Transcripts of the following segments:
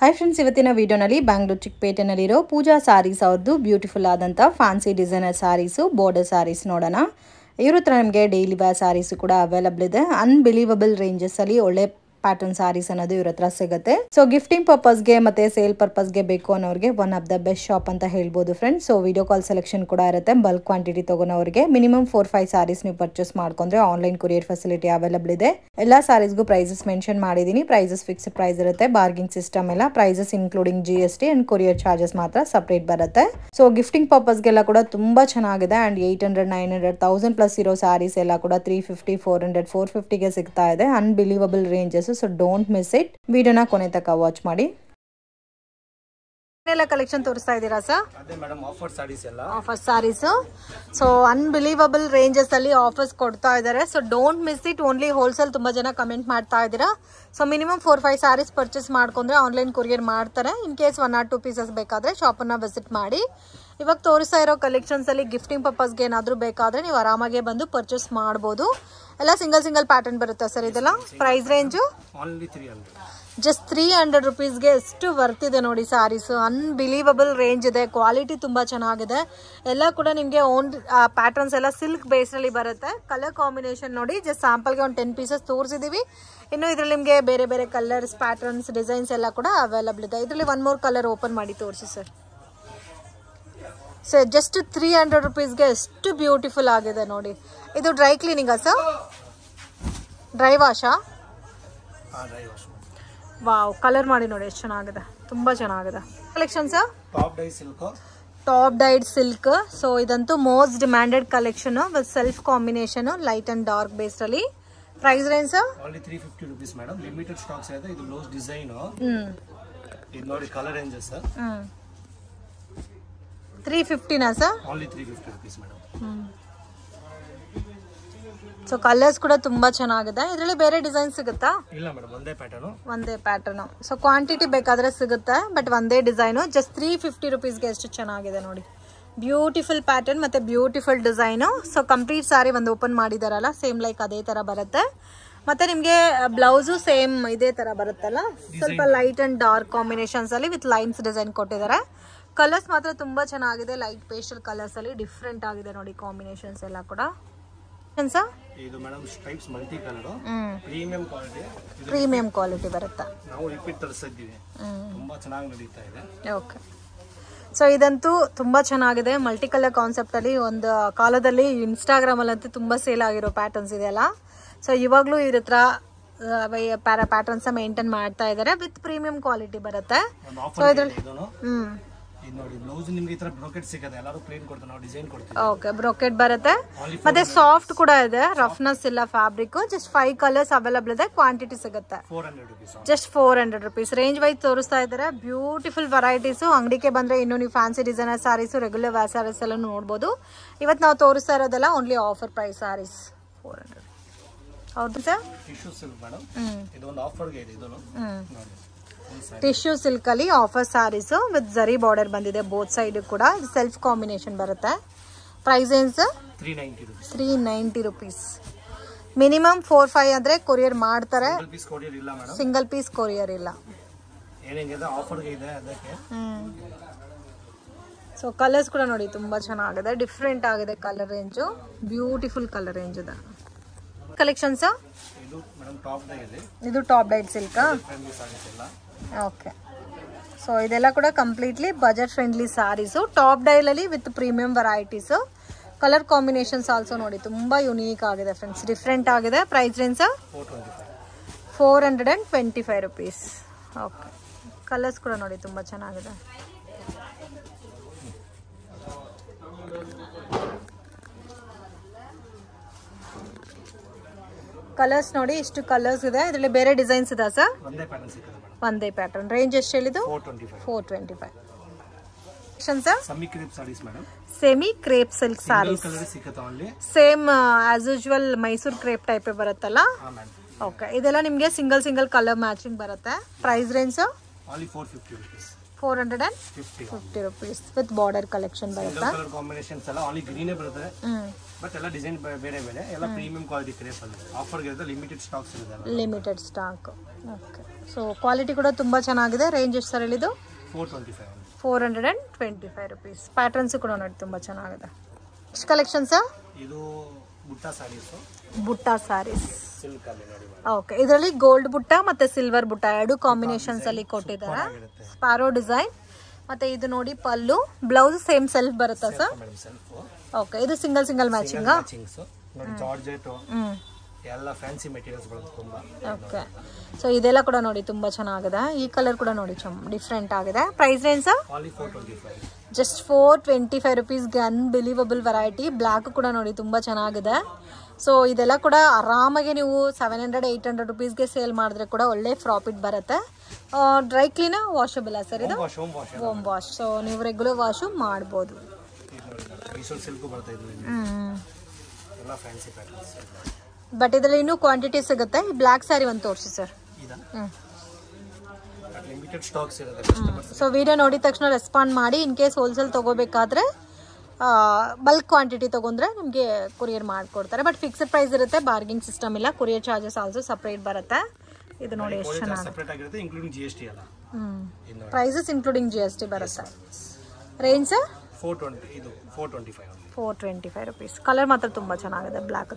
Hi friends ಇವತ್ತಿನ ವಿಡಿಯೋನಲ್ಲಿ ಬ್ಯಾಂಗ್ಳೂರ್ ಚಿಕ್ಕಪೇಟೆನಲ್ಲಿರೋ ಪೂಜಾ ಸಾರೀಸ್ ಅವರದು ಬ್ಯೂಟಿಫುಲ್ ಆದಂತ fancy designer sarees border sarees ನೋಡೋಣ ಇವರ ಹತ್ರ ನಮಗೆ ಡೈಲಿ ವೇರ್ ಸಾರೀಸ್ ಕೂಡ ಅವೈಲೇಬಲ್ ಇದೆ ಅನ್ಬಿಲೀವಬಲ್ ರೇಂಜಸ್ ಅಲ್ಲಿ ಒಳ್ಳೆ ಪ್ಯಾಟರ್ನ್ ಸಾರೀಸ್ ಅನ್ನೋದು ಇವರ ಹತ್ರ ಸಿಗುತ್ತೆ ಸೊ ಗಿಫ್ಟಿಂಗ್ ಪರ್ಪಸ್ ಗೆ ಮತ್ತೆ ಸೇಲ್ ಪರ್ಪಸ್ ಗೆ ಬೇಕು ಅನ್ನೋರಿಗೆ one of the best shop ಅಂತ ಹೇಳ್ಬೋದು friends so video call selection ಕೂಡ ಇರುತ್ತೆ ಬಲ್ಕ್ ಕ್ವಾಂಟಿಟಿ ತಗೋನವರಿಗೆ ಮಿನಿಮಮ್ 4-5 ಸಾರೀಸ್ ನೀವು ಪರ್ಚೇಸ್ ಮಾಡ್ಕೊಂಡ್ರೆ ಆನ್ಲೈನ್ ಕೊರಿಯರ್ ಫೆಸಿಲಿಟಿ ಅವೈಲೇಬಲ್ ಇದೆ ಎಲ್ಲಾ ಸಾರೀಸ್ಗೂ ಪ್ರೈಸಸ್ ಮೆನ್ಷನ್ ಮಾಡಿದೀನಿ ಪ್ರೈಸಸ್ ಫಿಕ್ಸ್ಡ್ ಪ್ರೈಸ್ ಇರುತ್ತೆ ಬಾರ್ಗಿಂಗ್ ಸಿಸ್ಟಮ್ ಎಲ್ಲ prices including GST and courier charges ಮಾತ್ರ ಸಪರೇಟ್ ಬರುತ್ತೆ ಸೊ ಗಿಫ್ಟಿಂಗ್ ಪರ್ಪಸ್ ಗೆಲ್ಲ ಕೂಡ ತುಂಬಾ ಚೆನ್ನಾಗಿದೆ ಅಂಡ್ 800 900 1000 ಪ್ಲಸ್ ಇರೋ ಸಾರೀಸ್ ಎಲ್ಲ ಕೂಡ 350 400 450 ಗೆ ಸಿಗ್ತಾ ಇದೆ unbelievable ranges so don't miss it ವಿಡಿಯೋನ ಕೊನೆ ತನಕ ವಾಚ್ ಮಾಡಿ ಎಲ್ಲ ಕಲೆಕ್ಷನ್ ತೋರಿಸ್ತಾ ಇದ್ದೀರಾ ಸರ್ ಅದೇ ಮೇಡಂ ಆಫರ್ ಸಾರೀಸ್ ಎಲ್ಲ offer sarees so unbelievable ranges ಅಲ್ಲಿ ಆಫರ್ಸ್ ಕೊಡ್ತಾ ಇದ್ದಾರೆ so don't miss it only wholesale ತುಂಬಾ ಜನ ಕಮೆಂಟ್ ಮಾಡ್ತಾ ಇದ್ದೀರಾ ಸೊ ಮಿನಿಮಮ್ 4-5 ಸಾರೀಸ್ ಪರ್ಚೇಸ್ ಮಾಡ್ಕೊಂಡ್ರೆ ಆನ್ಲೈನ್ ಕೊರಿಯರ್ ಮಾಡ್ತಾರೆ ಇನ್ ಕೇಸ್ 1 or 2 ಪೀಸಸ್ ಬೇಕಾದ್ರೆ ಶಾಪ್ ಅನ್ನ ವಿಸಿಟ್ ಮಾಡಿ ಇವಾಗ ತೋರಿಸ್ತಾ ಇರೋ ಕಲೆಕ್ಷನ್ಸ್ ಅಲ್ಲಿ ಗಿಫ್ಟಿಂಗ್ ಪರ್ಪಸ್ ಗೆ ಏನಾದರೂ ಬೇಕಾದ್ರೆ ನೀವು ಆರಾಮಾಗಿ ಬಂದು ಪರ್ಚೇಸ್ ಮಾಡಬಹುದು ಎಲ್ಲ ಸಿಂಗಲ್ ಪ್ಯಾಟರ್ನ್ ಬರುತ್ತೆ ಸರ್ ಇದೆಲ್ಲ ಪ್ರೈಸ್ ರೇಂಜ್ ಓನ್ಲಿ 300 ಜಸ್ಟ್ 300 ರುಪೀಸ್ಗೆ ಎಷ್ಟು ವರ್ತಿದೆ ನೋಡಿ ಸಾರೀಸ್ ಅನ್ಬಿಲೀವಬಲ್ ರೇಂಜ್ ಇದೆ ಕ್ವಾಲಿಟಿ ತುಂಬಾ ಚೆನ್ನಾಗಿದೆ ಎಲ್ಲ ಕೂಡ ನಿಮಗೆ ಓನ್ ಪ್ಯಾಟರ್ನ್ಸ್ ಎಲ್ಲ ಸಿಲ್ಕ್ ಬೇಸ್ ನಲ್ಲಿ ಬರುತ್ತೆ ಕಲರ್ ಕಾಂಬಿನೇಷನ್ ನೋಡಿ ಜಸ್ಟ್ ಸ್ಯಾಂಪಲ್ಗೆ ಒಂದು 10 ಪೀಸಸ್ ತೋರಿಸಿದೀವಿ ಇನ್ನು ಇದರಲ್ಲಿ ನಿಮಗೆ ಬೇರೆ ಬೇರೆ ಕಲರ್ಸ್ ಪ್ಯಾಟರ್ನ್ಸ್ ಡಿಸೈನ್ಸ್ ಎಲ್ಲ ಕೂಡ ಅವೈಲೇಬಲ್ ಇದೆ ಇದರಲ್ಲಿ 1 more ಕಲರ್ ಓಪನ್ ಮಾಡಿ ತೋರಿಸಿ ಸರ್ ಸೊ ಜಸ್ಟ್ 300 ರುಪೀಸ್ಗೆ ಎಷ್ಟು ಬ್ಯೂಟಿಫುಲ್ ಆಗಿದೆ ನೋಡಿ ಇದು ಡ್ರೈ ಕ್ಲೀನಿಂಗಾ ಸರ್ ಡ್ರೈ ವಾಶಾ ವಾವ್ ಕಲರ್ ಮಾಡಿ ನೋಡಿ ಎಷ್ಟು ಚೆನ್ನಾಗಿದೆ ತುಂಬಾ ಚೆನ್ನಾಗಿದೆ collection sir top dyed silk so ಇದಂತೂ most demanded collection with self combination light and dark base ಅಲ್ಲಿ price range sir only 350 rupees madam limited stocks ಇದೆ ಇದು ಬ್ಲೌಸ್ ಡಿಸೈನ್ ಇದು ನೋಡಿ ಕಲರ್ ರೇಂಜಸ್ ಸರ್ 350 ನಾ sir only 350 rupees madam so colours ಕೂಡ ತುಂಬಾ ಚೆನ್ನಾಗಿದೆ ಇದರಲ್ಲಿ ಬೇರೆ ಡಿಸೈನ್ ಸಿಗುತ್ತಾ ಇಲ್ಲ ಮೇಡಂ ಒಂದೇ ಪ್ಯಾಟರ್ನ್ ಸೊ ಕ್ವಾಂಟಿಟಿ ಬೇಕಾದ್ರೆ ಸಿಗುತ್ತೆ ಬಟ್ ಒಂದೇ ಡಿಸೈನ್ ಜಸ್ಟ್ 350 ರುಪೀಸ್ಗೆ ಎಷ್ಟು ಚೆನ್ನಾಗಿದೆ ನೋಡಿ ಬ್ಯೂಟಿಫುಲ್ ಪ್ಯಾಟರ್ನ್ ಮತ್ತೆ ಬ್ಯೂಟಿಫುಲ್ ಡಿಸೈನ್ ಸೊ ಕಂಪ್ಲೀಟ್ ಸಾರಿ ಒಂದು ಓಪನ್ ಮಾಡಿದಾರಲ್ಲ ಸೇಮ್ ಲೈಕ್ ಅದೇ ತರ ಬರುತ್ತೆ ಮತ್ತೆ ನಿಮಗೆ ಬ್ಲೌಸು ಸೇಮ್ ಇದೇ ತರ ಬರುತ್ತಲ್ಲ ಸ್ವಲ್ಪ ಲೈಟ್ ಅಂಡ್ ಡಾರ್ಕ್ ಕಾಂಬಿನೇಷನ್ಸ್ ಅಲ್ಲಿ ವಿತ್ ಲೈನ್ಸ್ ಡಿಸೈನ್ ಕೊಟ್ಟಿದ್ದಾರೆ ಕಲರ್ಸ್ ಮಾತ್ರ ತುಂಬಾ ಚೆನ್ನಾಗಿದೆ ಲೈಟ್ ಪೇಸ್ಟಲ್ ಕಲರ್ಸ್ ಅಲ್ಲಿ ಡಿಫ್ರೆಂಟ್ ಆಗಿದೆ ನೋಡಿ ಕಾಂಬಿನೇಷನ್ಸ್ ಎಲ್ಲ ಕೂಡ ಇದು madam stripes multi colour premium quality ಬರುತ್ತೆ ನಾವು ರಿಪೀಟ್ ತರಿಸಿದ್ದೀವಿ ತುಂಬಾ ಚೆನ್ನಾಗಿ ನಡೀತಾ ಇದೆ ಓಕೆ ಸೊ ಇದಂತೂ ತುಂಬಾ ಚೆನ್ನಾಗಿದೆ ಮಲ್ಟಿ ಕಲರ್ ಕಾನ್ಸೆಪ್ಟ್ ಅಲ್ಲಿ ಒಂದು ಕಾಲದಲ್ಲಿ ಇನ್ಸ್ಟಾಗ್ರಾಮ್ ಅಲ್ಲಿ ತುಂಬಾ ಸೇಲ್ ಆಗಿರೋ ಪ್ಯಾಟರ್ನ್ಸ್ ಇದೆಯಲ್ಲ ಸೊ ಇವಾಗ್ಲೂ ಇವ್ರ ಹತ್ರ ಪ್ಯಾಟರ್ನ್ಸ್ ಮೇಂಟೈನ್ ಮಾಡ್ತಾ ಇದಾರೆ ವಿತ್ ಪ್ರೀಮಿಯಂ ಕ್ವಾಲಿಟಿ ಬರುತ್ತೆ ಸೊ ಇದ್ರಲ್ಲಿ ನೋಡಿ ಬ್ಲೌಸ್ ನಿಮಗೆ ಈ ತರ ಬ್ರೋಕೆಟ್ ಸಿಗುತ್ತೆ ಎಲ್ಲರೂ ಪ್ಲೇನ್ ಕೊಡ್ತಾರೆ ನಾವು ಡಿಸೈನ್ ಕೊಡ್ತೀವಿ ಓಕೆ ಬ್ರೋಕೆಟ್ ಬರುತ್ತೆ ಮತ್ತೆ ಸಾಫ್ಟ್ ಕೂಡ ಇದೆ ರಫ್ನೆಸ್ ಇಲ್ಲ ಫ್ಯಾಬ್ರಿಕ್ ಜಸ್ಟ್ 5 ಕಲರ್ಸ್ ಅವೈಲೇಬಲ್ ಇದೆ ಕ್ವಾಂಟಿಟಿ ಸಿಗುತ್ತೆ 400 rupees just 400 rupees range wise ತೋರಿಸ್ತಾ ಇದ್ದಾರೆ ಬ್ಯೂಟಿಫುಲ್ ವೆರೈಟೀಸ್ ಅಂಗಡಿಗೆ ಬಂದ್ರೆ ಇನ್ನು ನೀವು fancy designer sarees regular wear sarees ಎಲ್ಲ ನೋಡಬಹುದು ಇವತ್ತು ನಾವು ತೋರಿಸ್ತಾ ಇರೋದೆಲ್ಲ ಓನ್ಲಿ ಆಫರ್ ಪ್ರೈಸ್ ಸಾರೀಸ್ 400 ಹೌದು ಸರ್ ಟಿಶ್ಯೂ ಸಿಲ್ಕ್ ಮೇಡಂ ಇದು ಒಂದು ಆಫರ್ ಗೆ ಇದೆ ಇದು ನೋಡಿ ಟಿಶ್ಯೂ ಸಿಲ್ಕ್ ಅಲ್ಲಿ ಆಫರ್ ಸಾರೀಸ್ ವಿತ್ ಜರಿ ಬಾರ್ಡರ್ ಬಂದಿದೆ ಬೋತ್ ಸೈಡ್ ಕೂಡ ಸೆಲ್ಫ್ ಕಾಂಬಿನೇಷನ್ ಬರುತ್ತೆ ಪ್ರೈಸ್ ಏನು ಸರ್ 390 ರೂಪೀಸ್ ಮಿನಿಮಮ್ 4-5 ಅಂದ್ರೆ ಕೊರಿಯರ್ ಮಾಡ್ತಾರೆ ಸಿಂಗಲ್ ಪೀಸ್ ಕೊರಿಯರ್ ಇಲ್ಲ ಸೊ ಕಲರ್ಸ್ ಕೂಡ ನೋಡಿ ತುಂಬಾ ಚೆನ್ನಾಗಿದೆ ಡಿಫ್ರೆಂಟ್ ಆಗಿದೆ colour range beautiful colour range ಇದೆ ಕಲೆಕ್ಷನ್ಸ್ ಇದು top dyed silk okay so ಇದೆಲ್ಲ ಕೂಡ ಕಂಪ್ಲೀಟ್ಲಿ ಬಜೆಟ್ ಫ್ರೆಂಡ್ಲಿ ಸಾರೀಸು ಟಾಪ್ ಡೈಲ್ ಅಲ್ಲಿ with premium varieties colour combinations also ನೋಡಿ ತುಂಬಾ ಯುನೀಕ್ ಆಗಿದೆ ಫ್ರೆಂಡ್ಸ್ ಡಿಫ್ರೆಂಟ್ ಆಗಿದೆ price range 425 rupees okay colours ಕೂಡ ನೋಡಿ ತುಂಬಾ ಚೆನ್ನಾಗಿದೆ ಕಲರ್ಸ್ ನೋಡಿ ಇಷ್ಟು ಕಲರ್ಸ್ ಇದೆ ಇದರಲ್ಲಿ ಬೇರೆ ಡಿಸೈನ್ಸ್ ಇದೆ ಸರ್ ಒಂದೇ ಪ್ಯಾಟರ್ನ್ ರೇಂಜ್ ಎಷ್ಟು ಹೇಳಿದ್ದು 425 semi crepe silk sarees same as usual Mysore crepe type ಬರುತ್ತಲ್ಲ ಓಕೆ ಇದೆಲ್ಲ ನಿಮಗೆ ಸಿಂಗಲ್ ಕಲರ್ ಮ್ಯಾಚಿಂಗ್ ಬರುತ್ತೆ price range 450 rupees with border collection ಬರುತ್ತಾ. ಕಲರ್ ಕಾಂಬಿನೇಷನ್ಸ್ ಎಲ್ಲ ಓನ್ಲಿ ಗ್ರೀನೇ ಬರುತ್ತೆ, ಬಟ್ ಎಲ್ಲ ಡಿಸೈನ್ ಬೇರೆ ಬೇರೆ, ಎಲ್ಲ ಪ್ರೀಮಿಯಂ ಕ್ವಾಲಿಟಿ ಕ್ರೇಪ್ ಅಲ್ಲಿ ಆಫರ್ ಗೆ ಲಿಮಿಟೆಡ್ ಸ್ಟಾಕ್ಸ್ ಇದೆ. Limited stock. Okay, so quality ಕೂಡ ತುಂಬಾ ಚೆನ್ನಾಗಿದೆ. ರೇಂಜ್ ಎಷ್ಟು ಸರ್ ಹೇಳಿದ್ದು? 425 rupees. ಪ್ಯಾಟರ್ನ್ಸ್ ಕೂಡ ನೋಡಿ ತುಂಬಾ ಚೆನ್ನಾಗಿದೆ. ಎಷ್ಟು ಕಲೆಕ್ಷನ್ಸ್? ಇದು ಬುಟ್ಟ ಸ್ಯಾರೀಸ್ ಸಿಲ್ಕ್ ಅಲ್ಲಿ ನೋಡಿ. ಓಕೆ, ಇದರಲ್ಲಿ ಗೋಲ್ಡ್ ಬುಟ್ಟ ಮತ್ತೆ ಸಿಲ್ವರ್ ಬುಟ್ಟ ಎರಡು ಕಾಂಬಿನೇಷನ್ಸ್ ಅಲ್ಲಿ ಕೊಟ್ಟಿದ್ದಾರೆ. ಸ್ಪಾರೋ ಡಿಸೈನ್ ಮತ್ತೆ ಇದು ನೋಡಿ ಪಲ್ಲು, ಬ್ಲೌಸ್ ಸೇಮ್ ಸೆಲ್ಫ್ ಬರುತ್ತಾ ಸರ್? ಓಕೆ, ಇದು ಸಿಂಗಲ್ ಮ್ಯಾಚಿಂಗ್. ನೋಡಿ ಜಾರ್ಜೆಟ್ ಎಲ್ಲ ಫ್ಯಾನ್ಸಿ ಮೆಟೀರಿಯಲ್ಸ್ ಬರುತ್ತೆ ತುಂಬಾ. ಓಕೆ, ಸೊ ಇದೆಲ್ಲ ಕೂಡ ನೋಡಿ ತುಂಬಾ ಚೆನ್ನಾಗಿದೆ. ಈ ಕಲರ್ ಕೂಡ ನೋಡಿ ಡಿಫ್ರೆಂಟ್ ಆಗಿದೆ. Price range sir? ಜಸ್ಟ್ 425 rupeesಗೆ ಅನ್ಬಿಲೀವಬಲ್ ವೆರೈಟಿ. ಬ್ಲ್ಯಾಕ್ ಕೂಡ ನೋಡಿ ತುಂಬಾ ಚೆನ್ನಾಗಿದೆ. ಸೊ ಇದೆಲ್ಲ ಕೂಡ ಆರಾಮಾಗಿ ನೀವು 700-800 rupeesಗೆ ಸೇಲ್ ಮಾಡಿದ್ರೆ ಕೂಡ ಒಳ್ಳೆ ಪ್ರಾಫಿಟ್ ಬರುತ್ತೆ. ಡ್ರೈ ಕ್ಲೀನ್ ವಾಷಬಲ್ ಸರ್ ಇದು? Home wash. ಸೊ ನೀವು ರೆಗ್ಯುಲರ್ ವಾಶು ಮಾಡ್ಬೋದು. ಬಟ್ ಇದರಲ್ಲಿ ಇನ್ನೂ ಕ್ವಾಂಟಿಟಿ ಸಿಗುತ್ತೆ. ಈ ಬ್ಲ್ಯಾಕ್ ಸ್ಯಾರಿ ಒಂದು ತೋರಿಸಿ ಸರ್. ಸೊ ವಿಡಿಯೋ ನೋಡಿದ ತಕ್ಷಣ ರೆಸ್ಪಾಂಡ್ ಮಾಡಿ. ಇನ್ ಕೇಸ್ ಹೋಲ್ಸೇಲ್ ತಗೋಬೇಕಾದ್ರೆ ಬಲ್ಕ್ ಕ್ವಾಂಟಿಟಿ ತಗೊಂಡ್ರೆ ನಿಮಗೆ ಕೊರಿಯರ್ ಮಾಡಿಕೊಡ್ತಾರೆ. ಬಟ್ ಫಿಕ್ಸ್ಡ್ ಪ್ರೈಸ್ ಇರುತ್ತೆ, ಬಾರ್ಗಿಂಗ್ ಸಿಸ್ಟಮ್ ಇಲ್ಲ. ಕೊರಿಯರ್ ಚಾರ್ಜಸ್ ಆಲ್ಸೋ ಸಪ್ರೇಟ್ ಬರುತ್ತೆ. ಇದು ನೋಡಿ ಎಷ್ಟು ಚೆನ್ನಾಗಿದೆ. ಪ್ರೈಸಸ್ ಇನ್ಕ್ಲೂಡಿಂಗ್ GST ಬರುತ್ತೆ. Range 425 rupees. ಕಲರ್ ಮಾತ್ರ ತುಂಬ ಚೆನ್ನಾಗಿದೆ ಬ್ಲ್ಯಾಕ್.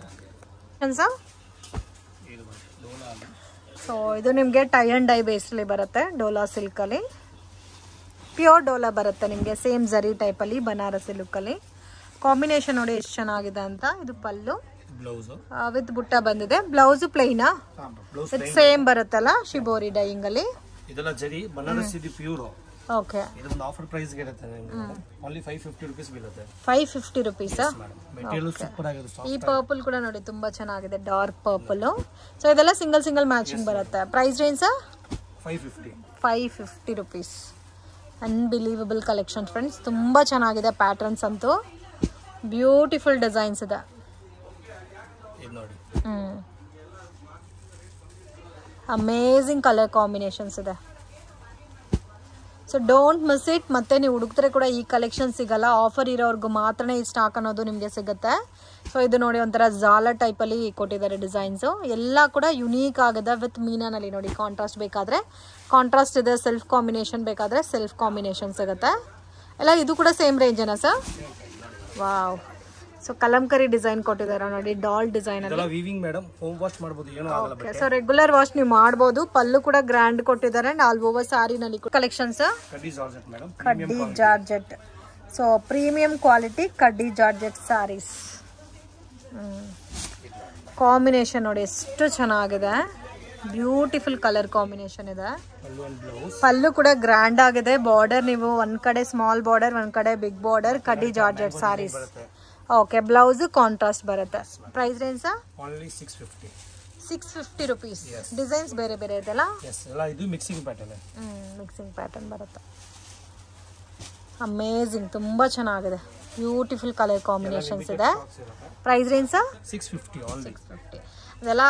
ಸೊ ಇದು ನಿಮಗೆ ಟೈ ಅಂಡ್ ಡೈ ಬೇಸ್ಲಿ ಬರುತ್ತೆ. ಡೋಲಾ ಸಿಲ್ಕಲ್ಲಿ ಪ್ಯೂರ್ ಡೋಲಾ ಬರುತ್ತೆ ನಿಮಗೆ. ಸೇಮ್ ಜರಿ ಟೈಪಲ್ಲಿ ಬನಾರಸಿ ಲುಕ್ಕಲ್ಲಿ. ಕಾಂಬಿನೇಷನ್ ನೋಡಿ ಎಷ್ಟು ಚೆನ್ನಾಗಿದೆ ಅಂತ. ಇದು ಪಲ್ಲು ವಿತ್ ಬುಟ್ಟ ಬಂದಿದೆ. ಬ್ಲೌಸ್ ಪ್ಲೈನಾ? ಇದು ಸೇಮ್ ಬರುತ್ತಲ್ಲ ಶಿಬೋರಿ ಡೈಯಿಂಗ್ ಅಲ್ಲಿ. ಇದೆಲ್ಲ ಜರಿ ಬನಾರಸಿ ಪ್ಯೂರ್. ಓಕೆ, ಇದೊಂದು ಆಫರ್ ಪ್ರೈಸ್ ಗೆ ಇರುತ್ತೆ ನಿಮಗೆ. ಓನ್ಲಿ 550 rupees ಬೀಳುತ್ತೆ. 550 rupees. ಮೆಟೀರಿಯಲ್ ಸೂಪರ್ ಆಗಿದೆ. ಈ ಪರ್ಪಲ್ ಕೂಡ ನೋಡಿ ತುಂಬಾ ಚೆನ್ನಾಗಿದೆ, ಡಾರ್ಕ್ ಪರ್ಪಲ್. ಸೊ ಇದೆಲ್ಲ ಸಿಂಗಲ್ ಮ್ಯಾಚಿಂಗ್ ಬರುತ್ತೆ. Price range 550 rupees. Unbelievable collection friends. ತುಂಬಾ ಚೆನ್ನಾಗಿದೆ. ಪ್ಯಾಟರ್ನ್ಸ್ ಅಂತೂ ಬ್ಯೂಟಿಫುಲ್ ಡಿಸೈನ್ಸ್ ಇದೆ. ಅಮೇಝಿಂಗ್ ಕಲರ್ ಕಾಂಬಿನೇಷನ್ಸ್ ಇದೆ. So don't miss it. ಮತ್ತೆ ನೀವು ಹುಡುಕ್ತಾರೆ ಕೂಡ ಈ ಕಲೆಕ್ಷನ್ ಸಿಗಲ್ಲ. ಆಫರ್ ಇರೋರ್ಗು ಮಾತ್ರನೇ ಈ ಸ್ಟಾಕ್ ಅನ್ನೋದು ನಿಮಗೆ ಸಿಗುತ್ತೆ. ಸೊ ಇದು ನೋಡಿ ಒಂಥರ ಜಾಲ ಟೈಪಲ್ಲಿ ಕೊಟ್ಟಿದ್ದಾರೆ ಡಿಸೈನ್ಸು. ಎಲ್ಲ ಕೂಡ ಯುನೀಕ್ ಆಗಿದೆ ವಿತ್ ಮೀನಾನಲ್ಲಿ ನೋಡಿ. ಕಾಂಟ್ರಾಸ್ಟ್ ಬೇಕಾದರೆ ಕಾಂಟ್ರಾಸ್ಟ್ ಇದೆ, ಸೆಲ್ಫ್ ಕಾಂಬಿನೇಷನ್ ಬೇಕಾದರೆ ಸೆಲ್ಫ್ ಕಾಂಬಿನೇಷನ್ ಸಿಗುತ್ತೆ. ಎಲ್ಲ ಇದು ಕೂಡ ಸೇಮ್ ರೇಂಜೇನಾ sir? Wow. So Kalamkari design ಕೊಟ್ಟಿದ್ದಾರೆ ನೋಡಿ, ಡಾಲ್ ಡಿಸೈನ್ ಅಲ್ಲಿ. ವೀವಿಂಗ್ ಮೇಡಮ್, ಹೋಮ್ ವಾಶ್ ಮಾಡಬಹುದು, ಏನೂ ಆಗಲ್ಲ. ಓಕೆ, ಸೊ ರೆಗ್ಯುಲರ್ ವಾಶ್ ನೀವು ಮಾಡಬಹುದು. ಪಲ್ಲು ಕೂಡ ಗ್ರ್ಯಾಂಡ್ ಕೊಟ್ಟಿದ್ದಾರೆ. ಆಲ್ ಓವರ್ ಸಾರಿ ನಲ್ಲಿ ಕಲೆಕ್ಷನ್ಸ್. ಕಡ್ಡಿ ಜಾರ್ಜೆಟ್ ಮೇಡಮ್, ಕಡ್ಡಿ ಜಾರ್ಜೆಟ್. ಸೊ ಪ್ರೀಮಿಯಂ ಕ್ವಾಲಿಟಿ ಕಡ್ಡಿ ಜಾರ್ಜೆಟ್ ಸಾರೀಸ್. ಕಾಂಬಿನೇಷನ್ ನೋಡಿ ಎಷ್ಟು ಚೆನ್ನಾಗಿದೆ. ಬ್ಯೂಟಿಫುಲ್ ಕಲರ್ ಕಾಂಬಿನೇಷನ್ ಇದೆ. ಪಲ್ಲು ಕೂಡ ಗ್ರ್ಯಾಂಡ್ ಆಗಿದೆ. ಬಾರ್ಡರ್ ನೀವು ಒಂದ್ ಕಡೆ ಸ್ಮಾಲ್ ಬಾರ್ಡರ್, ಒಂದ್ ಕಡೆ ಬಿಗ್ ಬಾರ್ಡರ್. ಕಡ್ಡಿ georgette saris. Okay, blouse contrast ಬರುತ್ತೆ. Price range only 650. 650 rupees. Designs ಬೇರೆ ಬೇರೆ ಇದೆಲ್ಲ. ಇದು ಮಿಕ್ಸಿಂಗ್ ಪ್ಯಾಟರ್ನ್. ಮಿಕ್ಸಿಂಗ್ ಪ್ಯಾಟರ್ನ್ ಬರುತ್ತೆ. ಅಮೇಜಿಂಗ್, ತುಂಬಾ ಚೆನ್ನಾಗಿದೆ. ಬ್ಯೂಟಿಫುಲ್ ಕಲರ್ ಕಾಂಬಿನೇಷನ್ಸ್ ಇದೆ. Price range 650. ಇದೆಲ್ಲ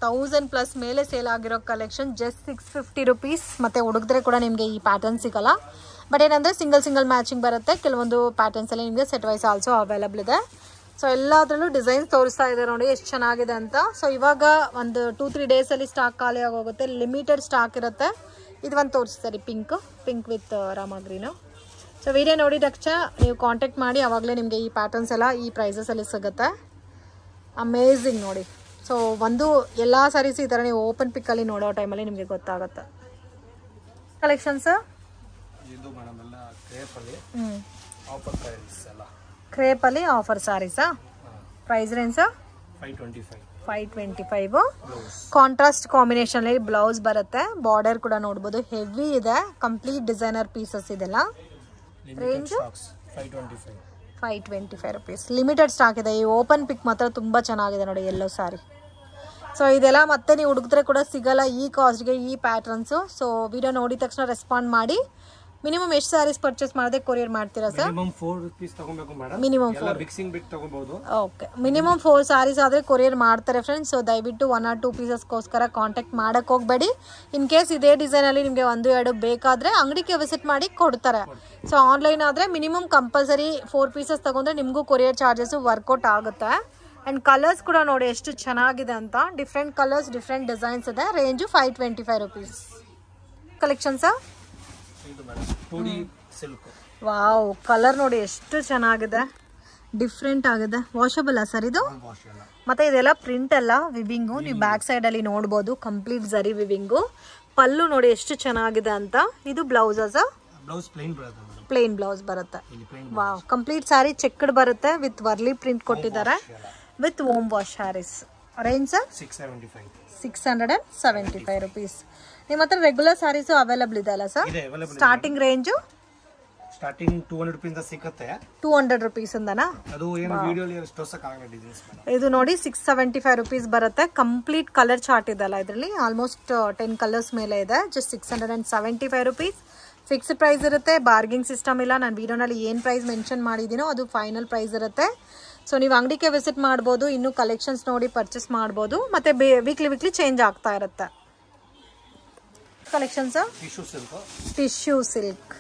1000+ ಮೇಲೆ ಸೇಲ್ ಆಗಿರೋ ಕಲೆಕ್ಷನ್. Just 650 rupees. ಮತ್ತೆ ಹುಡುಗಿದ್ರೆ ಕೂಡ ನಿಮಗೆ ಈ ಪ್ಯಾಟರ್ನ್ ಸಿಗಲ್ಲ. ಬಟ್ ಏನಂದರೆ ಸಿಂಗಲ್ ಮ್ಯಾಚಿಂಗ್ ಬರುತ್ತೆ. ಕೆಲವೊಂದು ಪ್ಯಾಟರ್ನ್ಸ್ ಅಲ್ಲಿ ನಿಮಗೆ ಸೆಟ್ ವೈಸ್ ಆಲ್ಸೋ ಅವೈಲಬಲ್ ಇದೆ. ಸೊ ಎಲ್ಲದರಲ್ಲೂ ಡಿಸೈನ್ಸ್ ತೋರಿಸ್ತಾ ಇದೆ ನೋಡಿ ಎಷ್ಟು ಚೆನ್ನಾಗಿದೆ ಅಂತ. ಸೊ ಇವಾಗ ಒಂದು 2-3 ಡೇಸಲ್ಲಿ ಸ್ಟಾಕ್ ಖಾಲಿ ಆಗೋಗುತ್ತೆ. ಲಿಮಿಟೆಡ್ ಸ್ಟಾಕ್ ಇರುತ್ತೆ. ಇದು ಒಂದು ತೋರಿಸ್ತಾರೆ pink with Rama green. So video ನೋಡಿದ ತಕ್ಷಣ ನೀವು ಕಾಂಟ್ಯಾಕ್ಟ್ ಮಾಡಿ. ಆವಾಗಲೇ ನಿಮಗೆ ಈ ಪ್ಯಾಟರ್ನ್ಸ್ ಎಲ್ಲ ಈ ಪ್ರೈಸಸಲ್ಲಿ ಸಿಗುತ್ತೆ. ಅಮೇಝಿಂಗ್ ನೋಡಿ. ಸೊ ಒಂದು ಎಲ್ಲ ಸಾರೀಸ್ ಈ ಥರ ನೀವು ಓಪನ್ ಪಿಕ್ಕಲ್ಲಿ ನೋಡೋ ಟೈಮಲ್ಲಿ ನಿಮಗೆ ಗೊತ್ತಾಗುತ್ತೆ. ಕಲೆಕ್ಷನ್ಸ್ ಇದು ಮೇಡಮ್ ಎಲ್ಲ ಕ್ರೇಪಲ್ಲಿ ಆಫರ್ ಪ್ರೈಸ್ ಎಲ್ಲ. ಕ್ರೇಪಲ್ಲಿ ಆಫರ್ ಸಾರೀಸಾ? Price range 525. ಕಾಂಟ್ರಾಸ್ಟ್ ಕಾಂಬಿನೇಷನ್ ಅಲ್ಲಿ ಬ್ಲೌಸ್ ಬರುತ್ತೆ. ಬಾರ್ಡರ್ ಕೂಡ ನೋಡ್ಬೋದು, ಹೆವಿ ಇದೆ. ಕಂಪ್ಲೀಟ್ ಡಿಸೈನರ್ ಪೀಸಸ್ ಇದೆಲ್ಲ. Range 525 rupees. ಲಿಮಿಟೆಡ್ ಸ್ಟಾಕ್ ಇದೆ. ಈ ಓಪನ್ ಪಿಕ್ ಮಾತ್ರ ತುಂಬ ಚೆನ್ನಾಗಿದೆ ನೋಡಿ, ಎಲ್ಲೋ ಸಾರಿ. ಸೊ ಇದೆಲ್ಲ ಮತ್ತೆ ನೀವು ಹುಡುಕಿದ್ರೆ ಕೂಡ ಸಿಗಲ್ಲ ಈ ಕಾಸ್ಟ್ಗೆ ಈ ಪ್ಯಾಟರ್ನ್ಸು. ಸೊ ವಿಡಿಯೋ ನೋಡಿದ ತಕ್ಷಣ ರೆಸ್ಪಾಂಡ್ ಮಾಡಿ. ಮಿನಿಮಮ್ ಎಷ್ಟು ಸ್ಯಾರೀಸ್ ಪರ್ಚೇಸ್ ಮಾಡಿದ್ರೆ ಕೊರಿಯರ್ ಮಾಡ್ತೀರಾ ಸರ್? ಮಿನಿಮಮ್ 4 rupees ತಗೊಬೇಕು ಮೇಡಮ್. ಮಿನಿಮಮ್ ಎಲ್ಲ ಮಿಕ್ಸಿಂಗ್ ಬಿಟ್ ತಗೋಬಹುದು. ಓಕೆ, ಮಿನಿಮಮ್ 4 ಸ್ಯಾರೀಸ್ ಆದರೆ ಕೊರಿಯರ್ ಮಾಡ್ತಾರೆ ಫ್ರೆಂಡ್ಸ್. ಸೊ ದಯವಿಟ್ಟು 1 or 2 ಪೀಸಸ್ಗೋಸ್ಕರ ಕಾಂಟ್ಯಾಕ್ಟ್ ಮಾಡಕ್ಕೆ ಹೋಗಬೇಡಿ. ಇನ್ ಕೇಸ್ ಇದೇ ಡಿಸೈನಲ್ಲಿ ನಿಮಗೆ 1-2 ಬೇಕಾದರೆ ಅಂಗಡಿಗೆ ವಿಸಿಟ್ ಮಾಡಿ ಕೊಡ್ತಾರೆ. ಸೊ ಆನ್ಲೈನ್ ಆದರೆ ಮಿನಿಮಮ್ ಕಂಪಲ್ಸರಿ 4 ಪೀಸಸ್ ತಗೊಂಡ್ರೆ ನಿಮಗೂ ಕೊರಿಯರ್ ಚಾರ್ಜಸ್ಸು ವರ್ಕೌಟ್ ಆಗುತ್ತೆ. ಆ್ಯಂಡ್ ಕಲರ್ಸ್ ಕೂಡ ನೋಡಿ ಎಷ್ಟು ಚೆನ್ನಾಗಿದೆ ಅಂತ. ಡಿಫ್ರೆಂಟ್ ಕಲರ್ಸ್, ಡಿಫ್ರೆಂಟ್ ಡಿಸೈನ್ಸ್ ಇದೆ. Range 525 rupees. ಕಲೆಕ್ಷನ್ಸಾ? ವಾವ್, ಕಲರ್ ನೋಡಿ ಎಷ್ಟು ಚೆನ್ನಾಗಿದೆ, ಡಿಫ್ರೆಂಟ್ ಆಗಿದೆ. ವಾಷಬಲ್ ಸರ್ ಇದು? ಮತ್ತೆ ಇದೆಲ್ಲ ಪ್ರಿಂಟ್ ಎಲ್ಲ ವಿವಿಂಗು, ನೀವು ಬ್ಯಾಕ್ ಸೈಡ್ ಅಲ್ಲಿ ನೋಡ್ಬೋದು. ಕಂಪ್ಲೀಟ್ ಜರಿ ವಿವಿಂಗು. ಪಲ್ಲು ನೋಡಿ ಎಷ್ಟು ಚೆನ್ನಾಗಿದೆ ಅಂತ. ಇದು ಬ್ಲೌಸಾ ಸರ್? ಪ್ಲೇನ್ ಬ್ಲೌಸ್ ಬರುತ್ತೆ. ವಾವ್, ಕಂಪ್ಲೀಟ್ ಸ್ಯಾರಿ ಚೆಕ್ಡ್ ಬರುತ್ತೆ ವಿತ್ ವರ್ಲಿ ಪ್ರಿಂಟ್ ಕೊಟ್ಟಿದ್ದಾರೆ with home wash sarees. Range sir? 675 rupees. ನಿಮ್ಮ ಹತ್ರ ರೆಗ್ಯುಲರ್ ಸ್ಯಾರೀಸು ಅವೈಲಬಲ್ ಇದೆ ಅಲ್ಲ sir? Starting range starting 200 rupees ಸಿಗುತ್ತೆ. 200 rupees ಇಂದನಾ? ಅದು ಏನು ವಿಡಿಯೋಲಿ ಅಷ್ಟು ತೋರಿಸಕ್ಕಾಗಲ್ಲ ಡಿಸೈನ್ಸ್. ಇದು ನೋಡಿ 675 rupees ಬರುತ್ತೆ. ಕಂಪ್ಲೀಟ್ ಕಲರ್ ಚಾರ್ಟ್ ಇದೆಲ್ಲ ಇದರಲ್ಲಿ. ಆಲ್ಮೋಸ್ಟ್ 10 ಕಲರ್ಸ್ ಮೇಲೆ ಇದೆ. Just 675 rupees. ಫಿಕ್ಸ್ಡ್ ಪ್ರೈಸ್ ಇರುತ್ತೆ, ಬಾರ್ಗಿಂಗ್ ಸಿಸ್ಟಮ್ ಇಲ್ಲ. ನಾನು ವಿಡಿಯೋನಲ್ಲಿ ಏನು ಪ್ರೈಸ್ ಮೆನ್ಷನ್ ಮಾಡಿದ್ದೀನೋ ಅದು ಫೈನಲ್ ಪ್ರೈಸ್ ಇರುತ್ತೆ. ಸೊ ನೀವು ಅಂಗಡಿಗೆ ವಿಸಿಟ್ ಮಾಡ್ಬೋದು, ಇನ್ನೂ ಕಲೆಕ್ಷನ್ಸ್ ನೋಡಿ ಪರ್ಚೇಸ್ ಮಾಡ್ಬೋದು. ಮತ್ತೆ ವೀಕ್ಲಿ ಚೇಂಜ್ ಆಗ್ತಾ ಇರುತ್ತೆ. Collections tissue silk.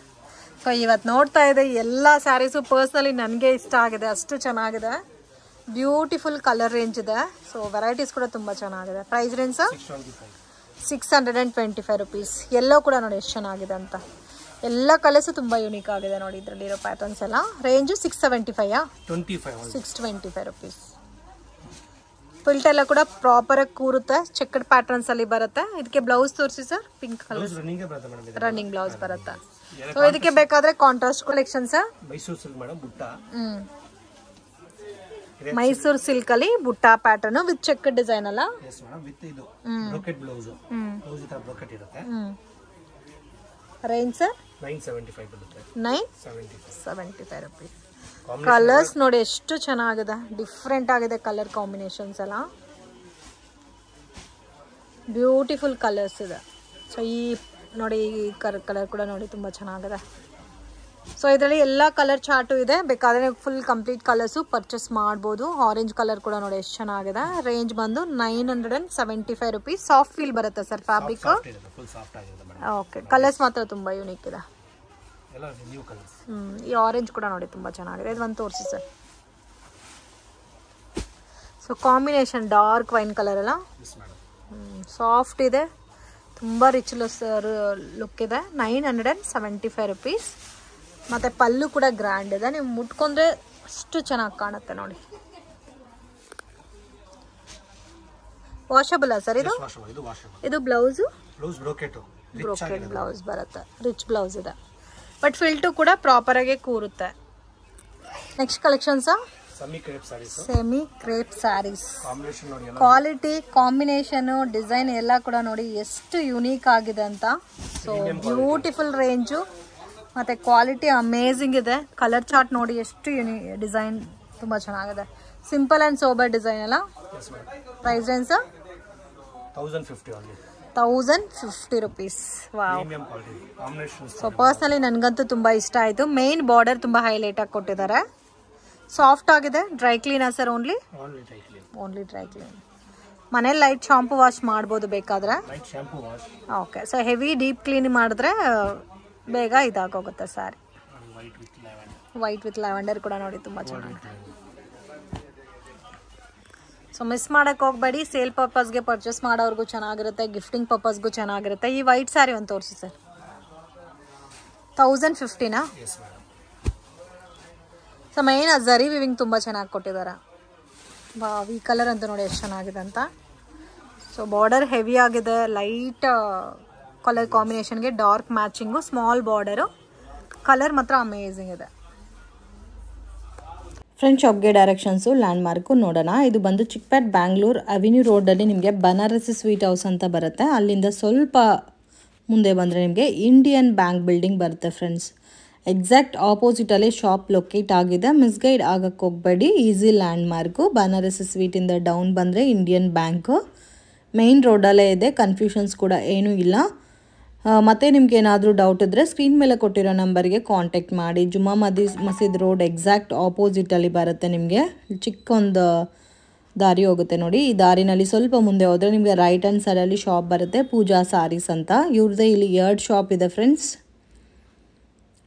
ಸೊ ಇವತ್ತು ನೋಡ್ತಾ ಇದೆ ಎಲ್ಲ ಸ್ಯಾರೀಸು ಪರ್ಸ್ನಲಿ ನನಗೆ ಇಷ್ಟ ಆಗಿದೆ, ಅಷ್ಟು ಚೆನ್ನಾಗಿದೆ. ಬ್ಯೂಟಿಫುಲ್ ಕಲರ್ ರೇಂಜ್ ಇದೆ. ಸೊ ವೆರೈಟೀಸ್ ಕೂಡ ತುಂಬ ಚೆನ್ನಾಗಿದೆ. Price range 625 rupees. ಎಲ್ಲೋ ಕೂಡ ನೋಡಿ ಎಷ್ಟು ಚೆನ್ನಾಗಿದೆ ಅಂತ. ಎಲ್ಲ ಕಲರ್ಸು ತುಂಬ ಯೂನಿಕ್ ಆಗಿದೆ ನೋಡಿ ಇದರಲ್ಲಿರೋ ಪ್ಯಾಟರ್ನ್ಸ್ ಎಲ್ಲ. Range 625 rupees. ಫಿಲ್ಟ್ ಎಲ್ಲ ಕೂಡ ಪ್ರಾಪರ್ ಆಗಿ ಕೂರುತ್ತೆ. ಚೆಕ್ಡ್ ಪ್ಯಾಟರ್ನ್ಸ್ ಅಲ್ಲಿ ಬರುತ್ತೆ. ಇದಕ್ಕೆ ಬ್ಲೌಸ್ ತೋರಿಸಿ sir. Pink colour running blouse ಬರುತ್ತೆ. ಸೊ ಇದಕ್ಕೆ ಬೇಕಾದ್ರೆ contrast collection sir. Mysuru silk ಅಲ್ಲಿ ಬುಟ್ಟ ಪ್ಯಾಟರ್ನ್ ವಿತ್ ಚೆಕ್ ಡಿಸೈನ್ ಅಲ್ಲ? Range sir 975 rupees. ಕಲರ್ಸ್ ನೋಡಿ ಎಷ್ಟು ಚೆನ್ನಾಗಿದೆ, ಡಿಫ್ರೆಂಟ್ ಆಗಿದೆ ಕಲರ್ ಕಾಂಬಿನೇಷನ್ಸ್ ಎಲ್ಲ. ಬ್ಯೂಟಿಫುಲ್ ಕಲರ್ಸ್ ಇದೆ. ಸೊ ಈ ನೋಡಿ ಈ ಕಲರ್ ಕೂಡ ನೋಡಿ ತುಂಬ ಚೆನ್ನಾಗಿದೆ. ಸೊ ಇದರಲ್ಲಿ ಎಲ್ಲ ಕಲರ್ ಚಾರ್ಟು ಇದೆ. ಬೇಕಾದರೆ ಫುಲ್ ಕಂಪ್ಲೀಟ್ ಕಲರ್ಸು ಪರ್ಚೇಸ್ ಮಾಡ್ಬೋದು. ಆರೆಂಜ್ ಕಲರ್ ಕೂಡ ನೋಡಿ ಎಷ್ಟು ಚೆನ್ನಾಗಿದೆ. ರೇಂಜ್ ಬಂದು 975 rupees. ಸಾಫ್ಟ್ ಫೀಲ್ ಬರುತ್ತೆ ಸರ್ ಫ್ಯಾಬ್ರಿಕ್. ಓಕೆ, ಕಲರ್ಸ್ ಮಾತ್ರ ತುಂಬ ಯೂನಿಕ್ ಇದೆ. ಈ ಆರೆಂಜ್ ಕೂಡ ನೋಡಿ ತುಂಬ ಚೆನ್ನಾಗಿದೆ. ಇದು ಒಂದು ತೋರಿಸಿ sir. So combination dark wine colour ಅಲ್ಲ, ಸಾಫ್ಟ್ ಇದೆ, ತುಂಬ ರಿಚ್ ಲುಕ್ ಇದೆ. 975 rupees. ಮತ್ತು ಪಲ್ಲು ಕೂಡ ಗ್ರ್ಯಾಂಡ್ ಇದೆ. ನೀವು ಮುಟ್ಕೊಂಡ್ರೆ ಅಷ್ಟು ಚೆನ್ನಾಗಿ ಕಾಣುತ್ತೆ ನೋಡಿ. ವಾಷಬಲ್ ಸರ್ ಇದು? ಇದು ಬ್ಲೌಸು ಬ್ರೋಕೆಟ್ ಬ್ಲೌಸ್ ಬರುತ್ತೆ. ರಿಚ್ ಬ್ಲೌಸ್ ಇದೆ. ಬಟ್ ಫಿಲ್ಟು ಕೂಡ ಪ್ರಾಪರ್ ಆಗಿ ಕೂರುತ್ತೆ. Next collections semi crepe saris. Quality, combination, design ಎಲ್ಲ ಕೂಡ ನೋಡಿ ಎಷ್ಟು ಯುನೀಕ್ ಆಗಿದೆ ಅಂತ. ಸೊ ಬ್ಯೂಟಿಫುಲ್ ರೇಂಜು ಮತ್ತು ಕ್ವಾಲಿಟಿ ಅಮೇಝಿಂಗ್ ಇದೆ. ಕಲರ್ ಚಾರ್ಟ್ ನೋಡಿ ಎಷ್ಟು ಡಿಸೈನ್ ತುಂಬ ಚೆನ್ನಾಗಿದೆ. ಸಿಂಪಲ್ ಆ್ಯಂಡ್ ಸೋಬರ್ ಡಿಸೈನ್ ಅಲ್ಲ? Price range 1050 rupees. Wow. So personally ನನಗಂತೂ ತುಂಬ ಇಷ್ಟ ಆಯಿತು. ಮೇನ್ ಬಾರ್ಡರ್ ತುಂಬ ಹೈಲೈಟ್ ಆಗಿ ಕೊಟ್ಟಿದ್ದಾರೆ. ಸಾಫ್ಟ್ ಆಗಿದೆ. ಡ್ರೈ ಕ್ಲೀನಾ ಸರ್? Only dry clean. ಮನೇಲಿ ಲೈಟ್ ಶಾಂಪು ವಾಶ್ ಮಾಡ್ಬೋದು ಬೇಕಾದ್ರೆ. Okay. So heavy deep clean ಮಾಡಿದ್ರೆ ಬೇಗ ಇದಾಗೋಗುತ್ತೆ ಸ್ಯಾರಿ. ವೈಟ್ ವಿತ್ ಲ್ಯಾವೆಂಡರ್ ಕೂಡ ನೋಡಿ ತುಂಬ ಚೆನ್ನಾಗಿದೆ. ಸೊ ಮಿಸ್ ಮಾಡೋಕ್ಕೆ ಹೋಗಬೇಡಿ. ಸೇಲ್ ಪರ್ಪಸ್ಗೆ ಪರ್ಚೇಸ್ ಮಾಡೋರ್ಗೂ ಚೆನ್ನಾಗಿರುತ್ತೆ, ಗಿಫ್ಟಿಂಗ್ ಪರ್ಪಸ್ಗೂ ಚೆನ್ನಾಗಿರುತ್ತೆ. ಈ ವೈಟ್ ಸ್ಯಾರಿ ಒಂದು ತೋರಿಸಿ ಸರ್. 1050ನಾ? ಸೊ ಮೇನ್ ಝರಿ ವಿವಿಂಗ್ ತುಂಬ ಚೆನ್ನಾಗಿ ಕೊಟ್ಟಿದ್ದಾರೆ. ಈ ಕಲರ್ ಅಂತ ನೋಡಿ ಎಷ್ಟು ಚೆನ್ನಾಗಿದೆ ಅಂತ. ಸೊ ಬಾರ್ಡರ್ ಹೆವಿ ಆಗಿದೆ. ಲೈಟ್ ಕಲರ್ ಕಾಂಬಿನೇಷನ್ಗೆ dark matching, small border. Colour ಮಾತ್ರ ಅಮೇಝಿಂಗ್ ಇದೆ. ಫ್ರೆಂಡ್ ಶಾಪ್ಗೆ ಡೈರೆಕ್ಷನ್ಸು ಲ್ಯಾಂಡ್ ಮಾರ್ಕು ನೋಡೋಣ. ಇದು ಬಂದು ಚಿಕ್ಪೇಟ್ ಬ್ಯಾಂಗ್ಳೂರ್ ಅವೆನ್ಯೂ ರೋಡಲ್ಲಿ ನಿಮಗೆ ಬನಾರಸಿ ಸ್ವೀಟ್ ಹೌಸ್ ಅಂತ ಬರುತ್ತೆ. ಅಲ್ಲಿಂದ ಸ್ವಲ್ಪ ಮುಂದೆ ಬಂದರೆ ನಿಮಗೆ ಇಂಡಿಯನ್ ಬ್ಯಾಂಕ್ ಬಿಲ್ಡಿಂಗ್ ಬರುತ್ತೆ ಫ್ರೆಂಡ್ಸ್. ಎಕ್ಸಾಕ್ಟ್ ಆಪೋಸಿಟಲ್ಲಿ ಶಾಪ್ ಲೊಕೇಟ್ ಆಗಿದೆ. ಮಿಸ್ಗೈಡ್ ಆಗಕ್ಕೆ ಹೋಗಬೇಡಿ. Easy landmark. ಬನಾರಸಿ ಸ್ವೀಟಿಂದ ಡೌನ್ ಬಂದರೆ ಇಂಡಿಯನ್ ಬ್ಯಾಂಕು. ಮೇನ್ ರೋಡಲ್ಲೇ ಇದೆ. ಕನ್ಫ್ಯೂಷನ್ಸ್ ಕೂಡ ಏನೂ ಇಲ್ಲ. ಮತ್ತು ನಿಮ್ಗೆ ಏನಾದರೂ ಡೌಟ್ ಇದ್ದರೆ ಸ್ಕ್ರೀನ್ ಮೇಲೆ ಕೊಟ್ಟಿರೋ ನಂಬರ್ಗೆ ಕಾಂಟ್ಯಾಕ್ಟ್ ಮಾಡಿ. ಜುಮ್ಮಾ ಮಸೀದ್ ರೋಡ್ ಎಕ್ಸಾಕ್ಟ್ ಆಪೋಸಿಟಲ್ಲಿ ಬರುತ್ತೆ. ನಿಮಗೆ ಚಿಕ್ಕ ಒಂದು ದಾರಿ ಹೋಗುತ್ತೆ ನೋಡಿ. ಈ ದಾರಿನಲ್ಲಿ ಸ್ವಲ್ಪ ಮುಂದೆ ಹೋದರೆ ನಿಮಗೆ ರೈಟ್ ಹ್ಯಾಂಡ್ ಸೈಡಲ್ಲಿ ಶಾಪ್ ಬರುತ್ತೆ, ಪೂಜಾ ಸಾರೀಸ್ ಅಂತ. ಇವ್ರದ್ದೇ ಇಲ್ಲಿ 2 ಶಾಪ್ ಇದೆ ಫ್ರೆಂಡ್ಸ್.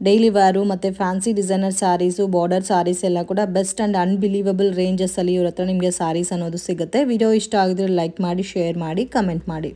ಡೈಲಿ ವೇರು ಮತ್ತು fancy designer sarees, border sarees ಎಲ್ಲ ಕೂಡ ಬೆಸ್ಟ್ ಆ್ಯಂಡ್ ಅನ್ಬಿಲೀವಬಲ್ ರೇಂಜಸ್ಸಲ್ಲಿ ಇವ್ರ ಹತ್ರ ನಿಮಗೆ ಸ್ಯಾರೀಸ್ ಅನ್ನೋದು ಸಿಗುತ್ತೆ. ವಿಡಿಯೋ ಇಷ್ಟ ಆಗಿದ್ರೆ ಲೈಕ್ ಮಾಡಿ, ಶೇರ್ ಮಾಡಿ, ಕಮೆಂಟ್ ಮಾಡಿ.